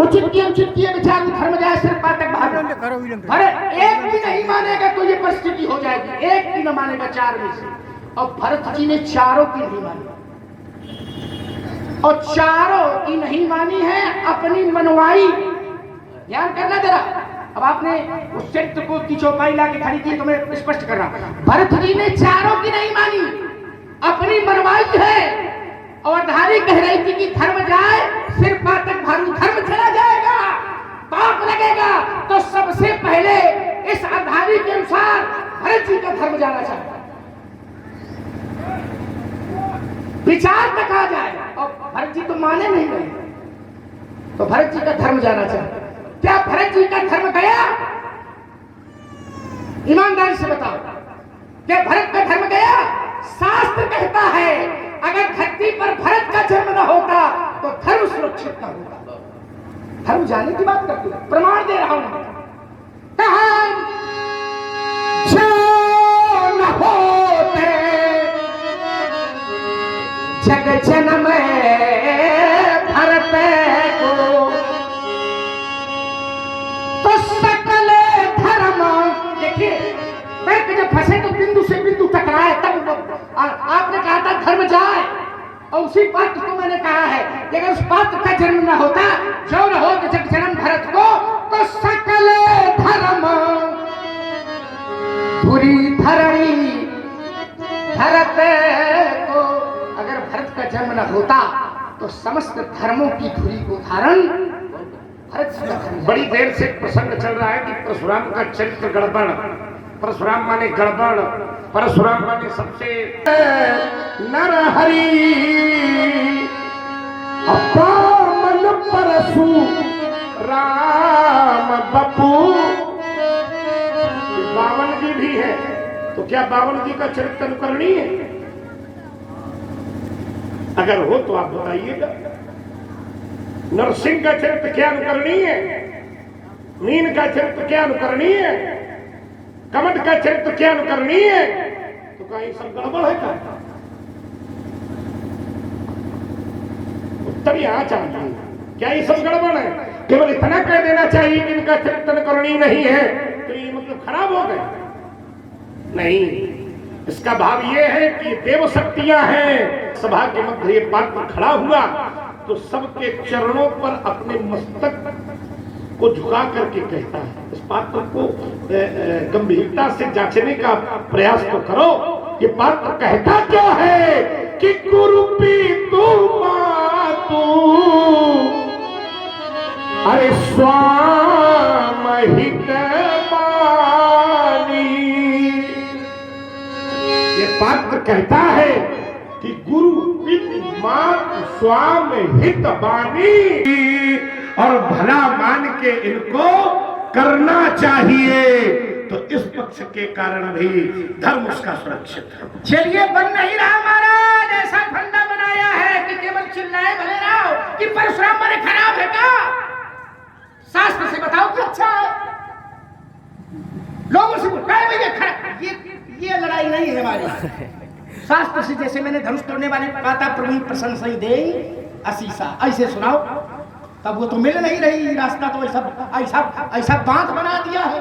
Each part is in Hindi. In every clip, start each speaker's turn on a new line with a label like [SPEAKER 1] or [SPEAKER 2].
[SPEAKER 1] उचित किए विचार धर्म जाए सिर पातक भाग। अरे एक भी नहीं मानेगा तो ये परिस्थिति हो जाएगी, एक भी न मानेगा चार में से। और भरत जी ने चारों की नहीं मानी, और चारों की नहीं मानी है अपनी मनवाई। ध्यान करना जरा, अब आपने उस चरित्र को की चौपाई ला के खड़ी की तो मैं स्पष्ट कर रहा हूं। भरत जी ने चारों की नहीं मानी, अपनी मनवाई है। और धारी कह रही थी कि धर्म जाए सिर पातक भारू, धर्म चला जाएगा, पाप लगेगा। तो सबसे पहले इस आधारी के अनुसार भरत जी का धर्म जाना चाहिए, विचार तक आ जाए। और भरत जी तो माने नहीं गए, तो भरत जी का धर्म जाना चाहिए। क्या भरत जी का धर्म गया? ईमानदारी से बताओ, क्या भरत का धर्म गया? शास्त्र कहता है अगर धरती पर भरत का जन्म न होता तो धर्म सुरक्षित न होता। धर्म जाने की बात करती हूं, प्रमाण दे रहा हूं। कहा जो न होते जग जन्म भरत को, तो सकल धर्म। देखिए पैर जब फंसे तो बिंदु से बिंदु टकराए, तब आपने कहा था धर्म जाए, और उसी पात्र को मैंने कहा है कि अगर उस पात्र का जन्म न होता, जो न हो जग जन्म भरत को, तो सकल धर्म धुरी धरणी भरत को। अगर भरत का जन्म न होता तो समस्त धर्मों की धुरी को धारण भरत का धर्म।
[SPEAKER 2] बड़ी देर से प्रसंग चल रहा है कि परशुराम का चरित्र गड़बड़। परशुराम माने गड़बड़, परशुराम माने सबसे
[SPEAKER 1] नर हरि मन परशु राम बपू।
[SPEAKER 2] 52 जी भी है, तो क्या 52 जी का चरित्र अनुकरणीय है? अगर हो तो आप बताइएगा। नरसिंह का चरित्र क्या अनुकरणीय है? मीन का चरित्र क्या अनुकरणीय है? कमट का चरित्र क्या अनुकरणीय है? तो कहीं सब गड़बड़ है क्या? उत्तर यहां चाहिए, क्या ये सब गड़बड़ है? केवल इतना कह देना चाहिए कि इनका चरित्र अनुकरणीय नहीं है तो ये मतलब खराब हो गए? नहीं, इसका भाव ये है कि देव शक्तियां हैं। सभा के मध्य ये पात्र खड़ा हुआ तो सबके चरणों पर अपने मस्तक को झुका करके कहता है। इस पात्र को गंभीरता से जांचने का प्रयास तो करो। ये पात्र कहता क्या है कि कुरूपी तू मातू, अरे स्वाम हित बानी। ये पात्र कहता है कि गुरु मात स्वाम हित बानी, और भला मान के इनको करना चाहिए। तो इस पक्ष के कारण भी धर्म उसका सुरक्षित है।
[SPEAKER 1] चलिए बन नहीं रहा महाराज, ऐसा फंडा बनाया है कि केवल चिल्लाए भले रहो कि परशुराम माने खराब है क्या? शास्त्र से बताओ कि अच्छा है। लोगों से भैया खराब, ये लड़ाई नहीं है हमारी। शास्त्र से जैसे मैंने धनुष तोड़ने वाले पाता प्रभु प्रशंसा दे असीसा, ऐसे सुनाओ। तब वो तो मिल नहीं रही रास्ता, तो ऐसा बांध बना दिया है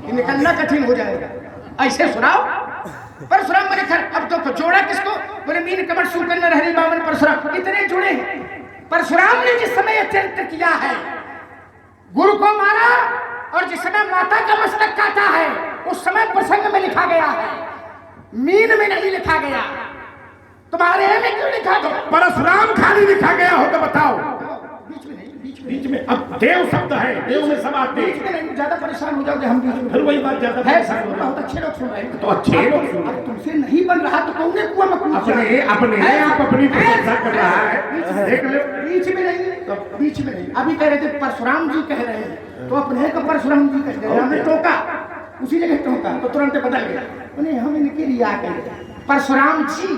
[SPEAKER 1] कि निकलना कठिन हो जाएगा। ऐसे सुनाओ परशुराम माने खर। अब तो जोड़ा किसको? बोले मीन कमर सूकर नरहरि बामन परशुराम, इतने जुड़े हैं। परशुराम ने जिस समय चरित्र किया है, गुरु को मारा, और जिस समय माता का मस्तक काटा है उस समय प्रसंग में लिखा गया है, मीन में नहीं लिखा गया। तुम्हारे में क्यों लिखा गया?
[SPEAKER 2] परशुराम खाली लिखा गया हो तो बताओ।
[SPEAKER 1] बीच
[SPEAKER 2] में अब देव शब्द है, देव में सब आते
[SPEAKER 1] हैं। ज्यादा परेशान हो जाओगे हम बीच में,
[SPEAKER 2] फिर वही बात ज्यादा
[SPEAKER 1] है। बहुत अच्छे लोग सुन रहे हैं,
[SPEAKER 2] तो अच्छे लोग सुन रहे हैं।
[SPEAKER 1] तुमसे नहीं बन रहा तो कौन कुआ में
[SPEAKER 2] अपने आप अपनी प्रशंसा कर रहा है। देख लो,
[SPEAKER 1] बीच में नहीं, तो बीच में नहीं। अभी कह रहे थे परशुराम जी कह रहे हैं, तो अपने को परशुराम जी कह रहे हैं। हमने टोका, उसी जगह टोका तो तुरंत बदल गया। उन्हें हम इनके लिए आ गए परशुराम जी,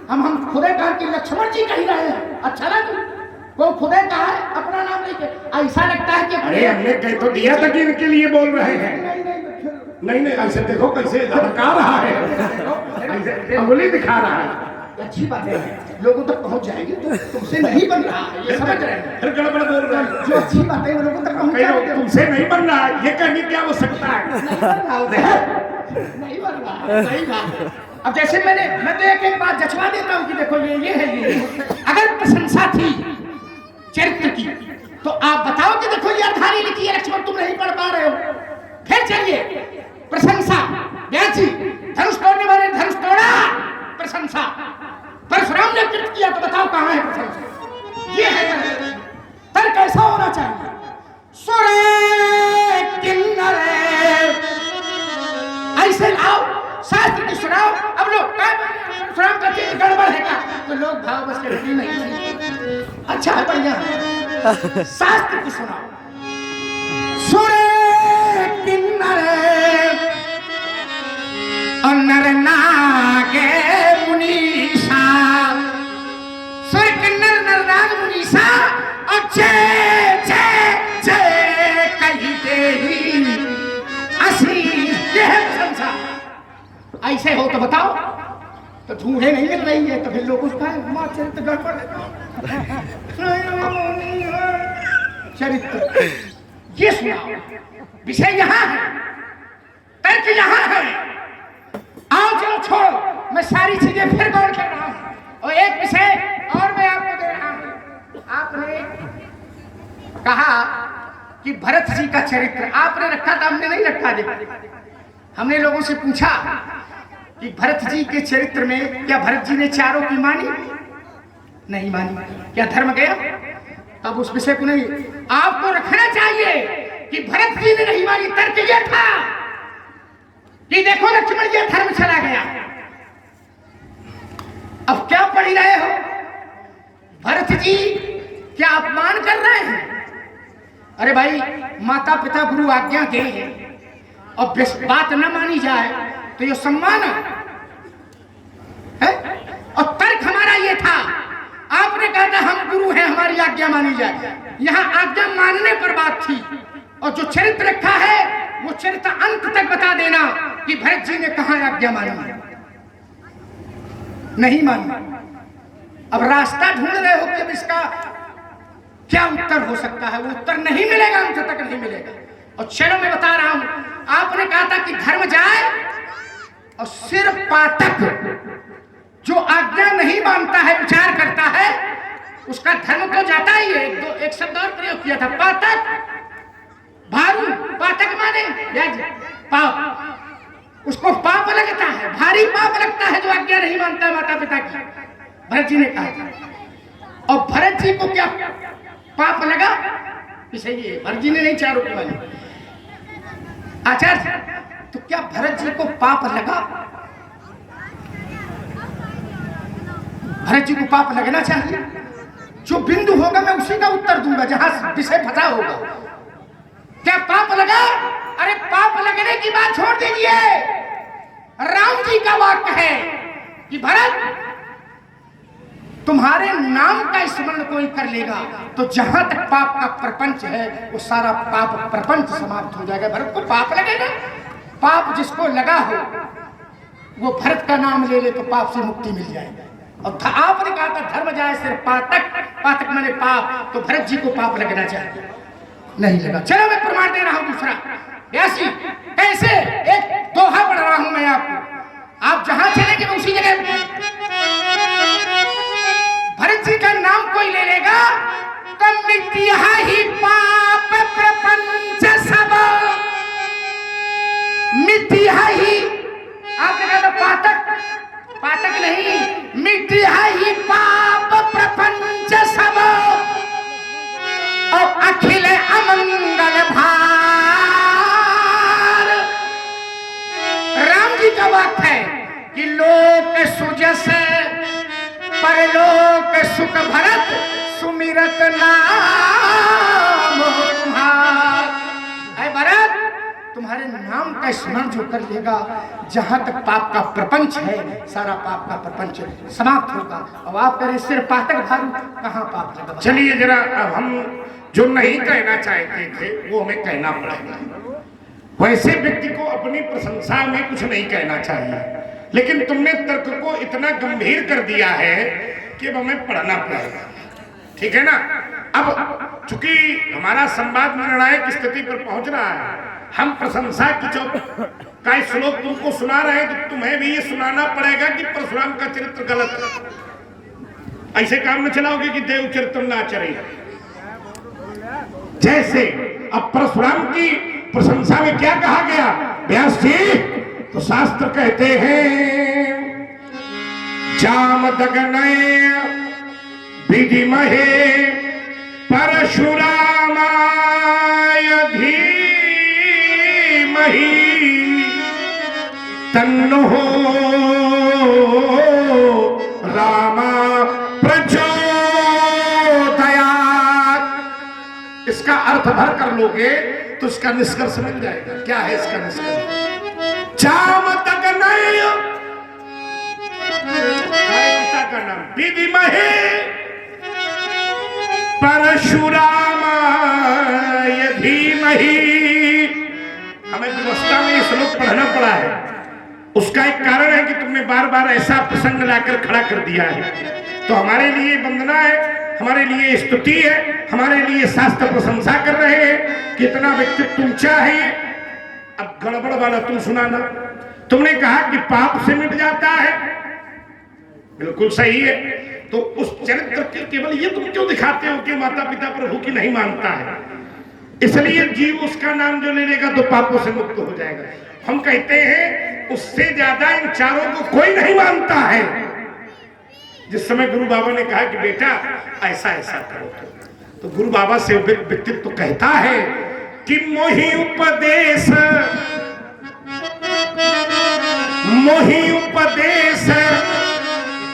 [SPEAKER 1] हम खुदे कहा कि लक्ष्मण जी कह रहे हैं। अच्छा लगा वो खुदे कहा है, अपना नाम लेके। ऐसा लगता है कि
[SPEAKER 2] अरे हमने कह तो दिया था कि इनके लिए बोल रहे हैं। नहीं ऐसे देखो कैसे धमका रहा है, ऐसे अंगुली दिखा रहा है।
[SPEAKER 1] अच्छी बात है, लोगों तक पहुंच जाएगी। तो तुमसे नहीं बन रहा है, ये समझ रहे हैं।
[SPEAKER 2] फिर गड़बड़ बोल रहा है।
[SPEAKER 1] जो अच्छी बात है वो लोगों तक पहुंच
[SPEAKER 2] कहीं
[SPEAKER 1] जाएगी।
[SPEAKER 2] तुमसे नहीं बन रहा, ये कहने क्या हो सकता है?
[SPEAKER 1] नहीं बन रहा, सही बात है। अब जैसे मैं तो एक बात जचवा देता हूँ कि देखो ये है ये। अगर प्रशंसा थी चरित्र की तो आप बताओ कि देखो ये अर्धारी लिखी है लक्ष्मण, तुम नहीं पढ़ पा रहे हो। फिर चलिए प्रशंसा, व्यास जी धनुष तोड़ने वाले धनुष तोड़ा, प्रशंसा। परशुराम ने कृत किया तो बताओ कहाँ है प्रशंसा? ये है तर्क कैसा होना चाहिए? सुरे किन्नरे, ऐसे लाओ शास्त्र की सुनाओ। अब लोग परशुराम का चीज गड़बड़ है क्या? तो लोग भाव बस के नहीं, अच्छा है बढ़िया है, शास्त्र की सुनाओ। सुरे किन्नरे और नर नागे मुनीसा, सुर किन्नर नर नाग मुनीसा और जय जय जय कही देही असी, ये है प्रशंसा। ऐसे हो तो बताओ, तो धूड़े नहीं मिल रही है तो फिर लोग उसका चरित्र गड़बड़ चरित्र। ये सुनाओ, विषय यहाँ है, तर्क यहाँ है। आओ चलो छोड़ो, मैं सारी चीजें फिर गौर कर रहा हूँ और एक विषय और मैं आपको दे रहा हूँ। आपने कहा कि भरत जी का चरित्र आपने रखा था, हमने नहीं रखा। देखा हमने लोगों से पूछा कि भरत जी के चरित्र में क्या भरत जी ने चारों की मानी? नहीं मानी। क्या धर्म गया? तब उस विषय को नहीं आपको रखना चाहिए कि भरत जी ने नहीं मानी। तर्क यह था कि देखो लक्ष्मण ये धर्म चला गया। अब क्या पढ़ रहे हो? भरत जी क्या अपमान कर रहे हैं? अरे भाई, माता पिता गुरु आज्ञा दे और बात न मानी जाए तो ये सम्मान है। और तर्क हमारा ये था, आपने कहा था हम गुरु हैं हमारी आज्ञा मानी जाए। यहाँ आज्ञा मानने पर बात थी और जो चरित्र रखा है वो चरित्र अंत तक बता देना कि भरत जी ने कहाँ आज्ञा मानी, नहीं मानी। अब रास्ता ढूंढ रहे हो कि अब इसका क्या उत्तर हो सकता है। वो उत्तर नहीं मिलेगा, अंत तक नहीं मिलेगा। और चलो मैं बता रहा हूं, आपने कहा था कि धर्म जाए और सिर्फ पातक जो आज्ञा नहीं मानता है, विचार करता है, उसका धर्म तो जाता ही है। एक शब्द और प्रयोग किया था, पातक भारू। पातक माने पाप, उसको पाप लगता है, भारी पाप लगता है जो आज्ञा नहीं मानता माता पिता की। भरत जी ने कहा था। और भरत जी को क्या पाप लगा? सही है, भरत जी ने नहीं चारों की मानी। आचार्य, तो क्या भरत जी को पाप लगा? भरत जी को पाप लगना चाहिए। जो बिंदु होगा मैं उसी का उत्तर दूंगा जहां विषय फंसा होगा। क्या पाप लगा? अरे पाप लगने की बात छोड़ दीजिए। राम जी का वाक्य है कि भरत, तुम्हारे नाम का स्मरण कोई कर लेगा तो जहां तक पाप का प्रपंच है वो सारा पाप प्रपंच समाप्त हो जाएगा। भरत को पाप लगेगा? पाप जिसको लगा हो वो भरत का नाम ले ले तो पाप से मुक्ति मिल जाएगी। और आपने कहा था धर्म जाए सिर्फ पातक, पातक माने पाप, तो भरत जी को पाप लगना चाहिए, नहीं लगा। चलो मैं प्रमाण दे रहा हूं दूसरा। व्यास जी कैसे? एक दोहा पढ़ रहा हूं मैं आपको, आप जहां चलेंगे मैं उसी जगह। भरत जी का नाम कोई ले लेगा तो मिट्टिया ही पाप प्रपंच सब, मिट्टिया ही। आपने कहा था पातक, पातक नहीं, मिट्टिया ही पाप प्रपंच सब और अखिल अमंगल भार। राम जी का वाक्य है कि लोक सुजस परलोक सुख भरत सुमिरत नाम तुम्हार। ऐ भरत, तुम्हारे नाम का स्मरण जो कर लेगा जहां तक पाप का प्रपंच है सारा पाप का प्रपंच समाप्त होगा। अब आप करें सिर्फ पातक भारू, कहाँ पाप लगा?
[SPEAKER 2] चलिए जरा, अब हम जो नहीं कहना चाहते थे वो हमें कहना पड़ेगा। वैसे व्यक्ति को अपनी प्रशंसा में कुछ नहीं कहना चाहिए। लेकिन तुमने तर्क को इतना गंभीर कर दिया है कि अब हमें पढ़ना पड़ेगा, ठीक है ना। अब चूंकि हमारा संवाद निर्णायक स्थिति पर पहुंच रहा है, हम प्रशंसा की का श्लोक तुमको सुना रहे हैं, तो तुम्हें भी ये सुनाना पड़ेगा कि परशुराम का चरित्र गलत है। ऐसे काम में चलाओगे कि देव चरित्र ना चले। जैसे अब परशुराम की प्रशंसा में क्या कहा गया व्यास जी, तो शास्त्र कहते हैं जामदग्नय विधिमहे परशुरामाय धीमहि तन्नो रामा प्रचोदयात्। इसका अर्थ भर कर लोगे तो इसका निष्कर्ष मिल जाएगा। क्या है इसका निष्कर्ष? जामदग्नय का नाम विधिमहे परशुरामाय धीमहि। हमें व्यवस्था में ये श्लोक पढ़ना पड़ा है। उसका एक कारण है कि तुमने बार बार ऐसा प्रसंग लाकर खड़ा कर दिया है, तो हमारे लिए वंदना है, हमारे लिए स्तुति है, हमारे लिए शास्त्र प्रशंसा कर रहे हैं कि इतना व्यक्तित्व ऊंचा है। अब गड़बड़ वाला तुम सुनाना। तुमने कहा कि पाप से मिट जाता है, बिल्कुल सही है। तो उस चरित्र के केवल ये तुम क्यों दिखाते हो कि माता पिता प्रभु की नहीं मानता है, इसलिए जीव उसका नाम जो ले लेगा तो पापों से मुक्त हो जाएगा। हम कहते हैं उससे ज्यादा इन चारों को कोई नहीं मानता है। जिस समय गुरु बाबा ने कहा कि बेटा ऐसा ऐसा करो, तो गुरु बाबा से व्यक्तित्व तो कहता है कि मोहि उपदेश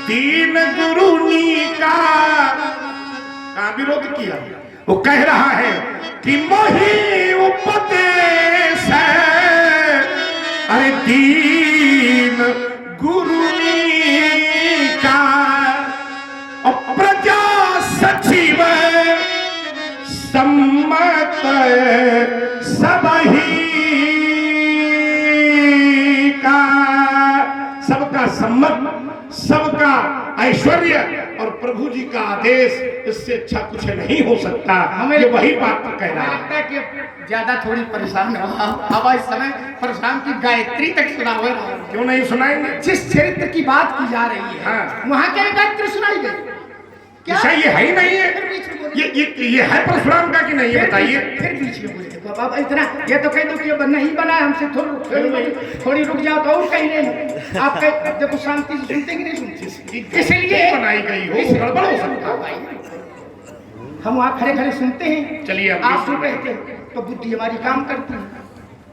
[SPEAKER 2] तीन गुरुनी का विरोध किया। वो कह रहा है कि मोहि उपदेश अरे तीन गुरुनी का और प्रजा सचिव सम्मत सबही का। सबका सम्मत, सबका ऐश्वर्य और प्रभु जी का आदेश, इससे अच्छा कुछ नहीं हो सकता। हमें वही बात कह रहा
[SPEAKER 1] है कि ज्यादा थोड़ी परेशान रहा। अब इस समय परशुराम की गायत्री तक सुना हुआ,
[SPEAKER 2] क्यों नहीं सुनाएंगे?
[SPEAKER 1] जिस चरित्र की बात की जा रही है,
[SPEAKER 2] हाँ।
[SPEAKER 1] वहाँ क्या गायत्री सुनाई गई? क्या
[SPEAKER 2] ये है ही नहीं है? ये है परशुराम का कि नहीं, ये बताइए।
[SPEAKER 1] फिर बीच में बोले तो अब इतना ये तो कह दो कि ये नहीं बना, हमसे थोड़ी रुक जाओ तो और कहीं नहीं। आप देखो शांति से सुनते कि नहीं सुनते, इसलिए
[SPEAKER 2] बनाई गई हो, गड़बड़ हो सकता है।
[SPEAKER 1] हम वहाँ खड़े खड़े सुनते हैं।
[SPEAKER 2] चलिए
[SPEAKER 1] आप जो कहते हैं तो बुद्धि हमारी काम करती है।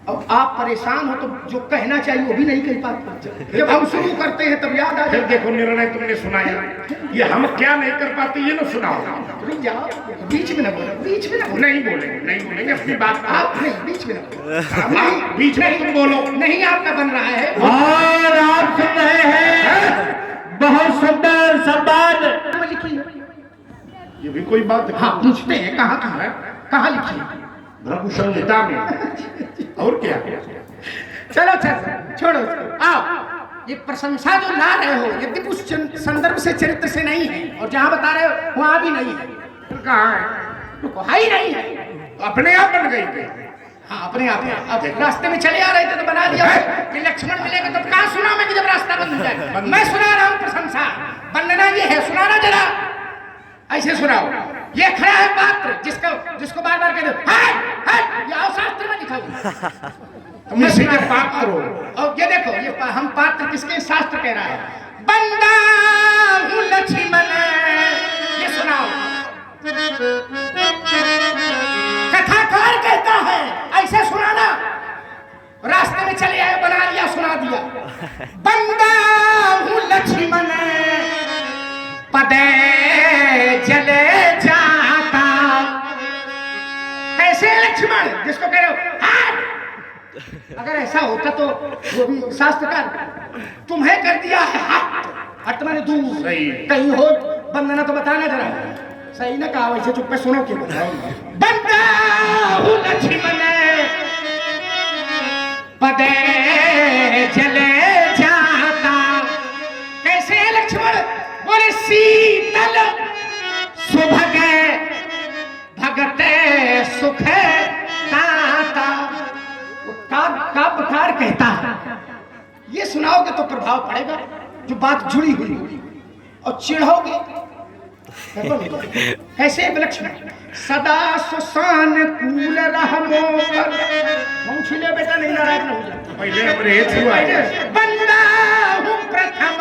[SPEAKER 1] अब आप परेशान हो तो जो कहना चाहिए वो भी नहीं कह पाते। जब हम शुरू करते हैं तब याद आ
[SPEAKER 2] फिर देखो निर्णय तुमने सुनाया, ये हम क्या नहीं कर पाते ये ना सुनाओ।
[SPEAKER 1] रुक जाओ, बीच में ना बोलो, बीच में ना बोलो।
[SPEAKER 2] नहीं बोलेंगे अपनी बात।
[SPEAKER 1] आप नहीं, बीच में ना बोलो,
[SPEAKER 2] बीच में तुम बोलो।
[SPEAKER 1] नहीं आपका बन रहा है।
[SPEAKER 3] और आप सुन रहे हैं बहुत सुंदर संवाद
[SPEAKER 1] लिखी।
[SPEAKER 2] ये भी कोई बात?
[SPEAKER 1] हाँ पूछते हैं कहाँ लिखी है?
[SPEAKER 2] भ्रमु संहिता में। और क्या?
[SPEAKER 1] चलो छोड़ो उसको। आओ, ये प्रशंसा जो ला रहे हो यद्यपि उस संदर्भ से चरित्र से नहीं है, और जहाँ बता रहे हो वहाँ भी नहीं है।
[SPEAKER 2] कहाँ है?
[SPEAKER 1] तो है ही नहीं है,
[SPEAKER 2] अपने आप बन गई थी।
[SPEAKER 1] हाँ अपने आप। अब रास्ते में चले आ रहे थे तो बना दिया कि लक्ष्मण मिलेगा। तो कहाँ सुना मैं कि जब रास्ता बंद हो जाए? मैं सुना रहा हूँ प्रशंसा। वंदना ये है, सुनाना जरा, ऐसे सुनाओ। ये खड़ा है पात्र जिसको बार बार कह दो शास्त्र में लिखा हुआ
[SPEAKER 2] तुम इसी के पात्र हो।
[SPEAKER 1] और ये देखो, ये हम पात्र किसके? शास्त्र कह रहा है बंदा हूँ लक्ष्मण। ये सुनाओ, कथाकार कहता है ऐसे सुनाना। रास्ते में चले आए, बना लिया, सुना दिया। बंदा हूँ लक्ष्मण पदे जले जाता। कैसे लक्ष्मण जिसको कह रहे हो हाथ? अगर ऐसा होता तो वो भी शास्त्रकार तुम्हें कर दिया है हट मैंने दूर कहीं हो। वंदना तो बताना जरा, सही ना कहा, वैसे चुप पे सुनो क्यों? बंदा हूँ लक्ष्मण पदे जले जाता। ये सुनाओगे तो प्रभाव पड़ेगा, जो बात जुड़ी हुई होगी, और चिढ़ोगे कैसे लक्ष्मण सदा सुसान कूल रहमो पर पहुंचले बेटा, नहीं नाराज न हो जाता।
[SPEAKER 2] पहले हमने ये छुआ है,
[SPEAKER 1] बंदा हूँ प्रथम,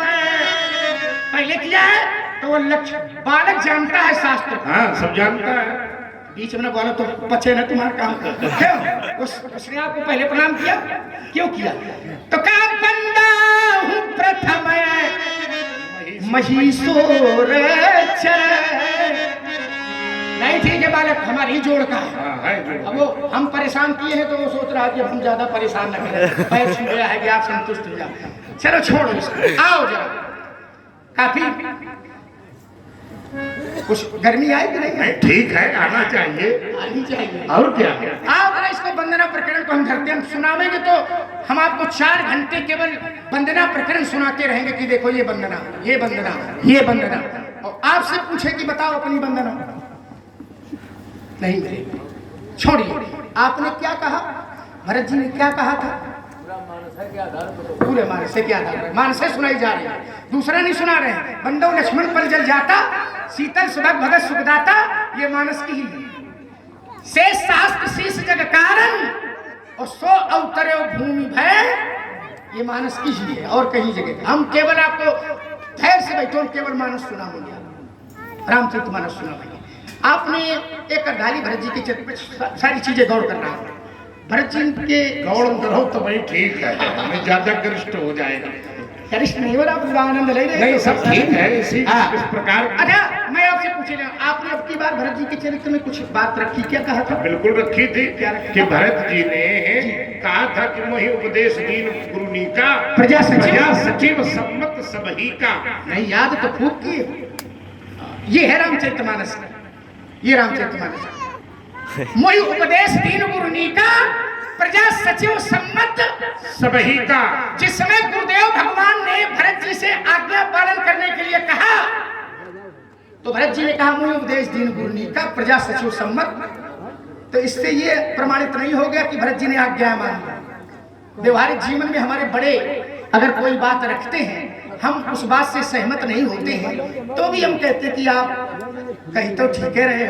[SPEAKER 1] पहले किया है तो वो लक्ष्य बालक जानता है शास्त्र।
[SPEAKER 2] हाँ सब जानता है।
[SPEAKER 1] बीच में बोला तो बचे ना तुम्हारा काम। क्यों उसने आपको पहले प्रणाम किया, क्यों किया? तो कहा बंदा हूँ प्रथम महिषोर नहीं, ठीक है बालक हमारी जोड़ का है।
[SPEAKER 2] हाँ है जो।
[SPEAKER 1] अब वो हम परेशान किए हैं तो वो सोच रहा है कि अब हम ज्यादा परेशान न करें, पैर छू गया है कि आप संतुष्ट हो जाए। चलो छोड़ो इसको, आओ जरा। काफी कुछ गर्मी आई कि नहीं?
[SPEAKER 2] नहीं ठीक है, आना चाहिए।
[SPEAKER 1] आनी चाहिए।
[SPEAKER 2] और क्या?
[SPEAKER 1] आप जरा इसको वंदना प्रकरण को हम धरते हम सुनावेंगे तो हम आपको 4 घंटे केवल वंदना प्रकरण सुनाते रहेंगे कि देखो ये वंदना, ये वंदना, ये वंदना। और आपसे पूछे कि बताओ अपनी वंदना, नहीं छोड़िए। आपने क्या कहा, भरत जी ने क्या कहा था? पूरे मानस से क्या आधार, मानस से सुनाई जा रही है, दूसरा नहीं सुना रहे हैं। बंदो लक्ष्मण पर जल जाता, शीतल सुभग भगत सुखदाता, ये मानस की ही है। शेष शास्त्र शीश जग कारण और सो अवतरे भूमि भय, ये मानस की ही है और कहीं जगह। हम केवल आपको धैर्य से बैठो, केवल मानस सुनाएंगे, रामचरित मानस सुनाएंगे। आपने एक अर्धाली भरत जी के चित्र पे सारी चीजें गौर कर रहा हूं। भरत जी के
[SPEAKER 2] गौड़ करो तो वही ठीक है, हमें ज्यादा गरिष्ठ हो जाएगा।
[SPEAKER 1] गरिष्ठ नहीं हो रहा, आप आनंद ले रहे हैं।
[SPEAKER 2] नहीं सब ठीक है, इसी इस प्रकार।
[SPEAKER 1] अच्छा मैं आपसे पूछे ना, आपने अब की बार भरत जी के चरित्र में कुछ बात रखी, क्या कहा था?
[SPEAKER 2] बिल्कुल रखी थी कि भरत जी ने कहा था कि मोहि उपदेश दीन गुरुनी का
[SPEAKER 1] प्रजा
[SPEAKER 2] सचिव सम्मत सबही का।
[SPEAKER 1] नहीं याद तो खूब किए। ये है रामचरितमानस, ये रामचरितमानस। मोहि उपदेश दीन गुरुनी का प्रजा सचिव सम्मत
[SPEAKER 2] सबही का,
[SPEAKER 1] जिसमें गुरुदेव भगवान ने भरत जी से आज्ञा पालन करने के लिए कहा, तो भरत जी ने कहा मोहि उपदेश दीन गुरुनी का प्रजा सचिव सम्मत। तो इससे ये प्रमाणित नहीं हो गया कि भरत जी ने आज्ञा मानी। व्यवहारिक जीवन में हमारे बड़े अगर कोई बात रखते हैं, हम उस बात से सहमत नहीं होते हैं, तो भी हम कहते हैं कि आप कहीं तो ठीक रहे,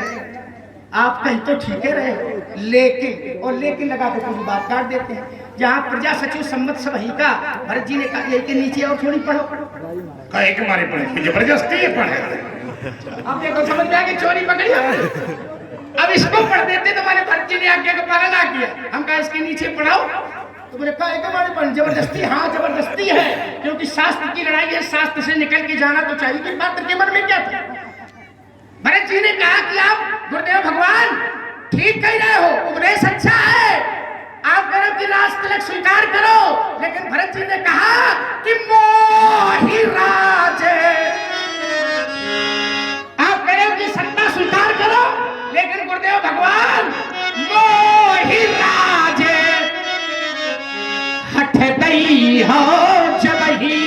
[SPEAKER 1] आप कहीं तो ठीक रहे, लेकिन और लेकिन लगा के पूरी बात काट देते हैं। जहाँ प्रजा सचिव सम्मत सबही का, भरत जी ने कहा यही के नीचे और थोड़ी पढ़ो,
[SPEAKER 2] कहे के मारे पढ़े, जबरदस्ती है पढ़े।
[SPEAKER 1] अब देखो समझ में आ गई, चोरी पकड़ी। अब इसको पढ़ देते तो मैंने भरत जी ने आज्ञा का पालन ना किया, हम कहा इसके नीचे पढ़ाओ, तो बोले कहे के मारे पढ़, जबरदस्ती। हाँ जबरदस्ती है, क्योंकि शास्त्र की लड़ाई है, शास्त्र से निकल के जाना तो चाहिए कि पात्र के मन में क्या था। भरत जी ने कहा कि आप गुरुदेव भगवान ठीक कह रहे हो, उपदेश अच्छा है, आप करो कि राज तिलक स्वीकार करो, लेकिन भरत जी ने कहा कि मोहि राज, आप करो कि सत्ता स्वीकार करो, लेकिन गुरुदेव भगवान मोहि राज हठ दई हो जबही,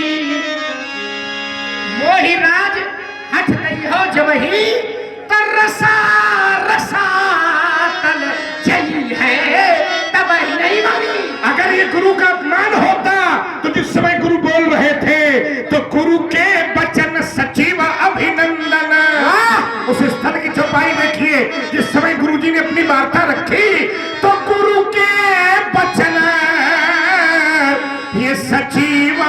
[SPEAKER 1] मोहि राज हठ दई हो जबही, तरसा रसा तल जई है तब ही नहीं मानी।
[SPEAKER 2] अगर ये गुरु का अपमान होता तो जिस समय गुरु बोल रहे थे तो गुरु के वचन सचिव अभिनंदन, उस स्थल की चौपाई देखिए, जिस समय गुरु जी ने अपनी वार्ता रखी तो गुरु के वचन ये सचिव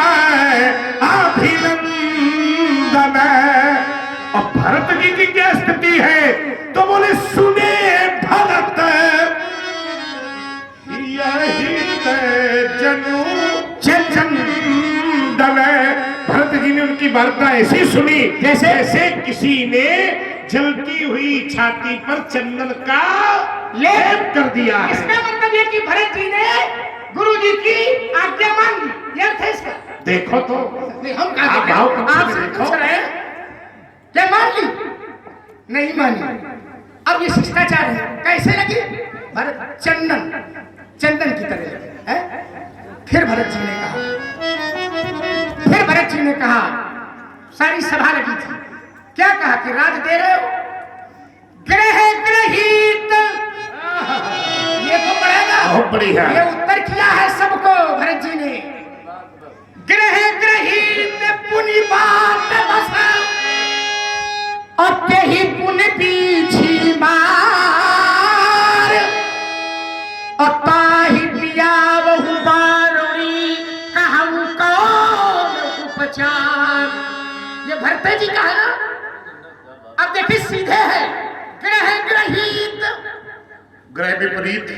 [SPEAKER 2] अभिनंदन। और भरत जी की क्या स्थिति है, तो बोले सुने भरत यही जनु चंदन। भरत जी ने उनकी वार्ता ऐसी सुनी जैसे किसी ने जलती हुई छाती पर चंदन का लेप कर दिया है।
[SPEAKER 1] इसका मतलब ये कि भरत जी ने गुरु जी की आज्ञा मान ली, ये अर्थ है इसका।
[SPEAKER 2] देखो तो
[SPEAKER 1] नहीं, हम आपसे पूछ रहे हैं क्या मान ली? नहीं मानी। अब ये शिष्टाचार है, कैसे लगी? भरत चंदन की तरह लगी है। फिर भरत जी ने कहा, सारी सभा लगी थी, क्या कहा कि राज दे रहे हो, ग्रह ग्रहित, ये तो पड़ेगा,
[SPEAKER 2] बहुत बढ़िया,
[SPEAKER 1] ये उत्तर किया है सबको भरत जी ने। ये भरते जी का है ना। अब देखिए सीधे है, ग्रह ग्रहित,
[SPEAKER 2] ग्रह विपरीत,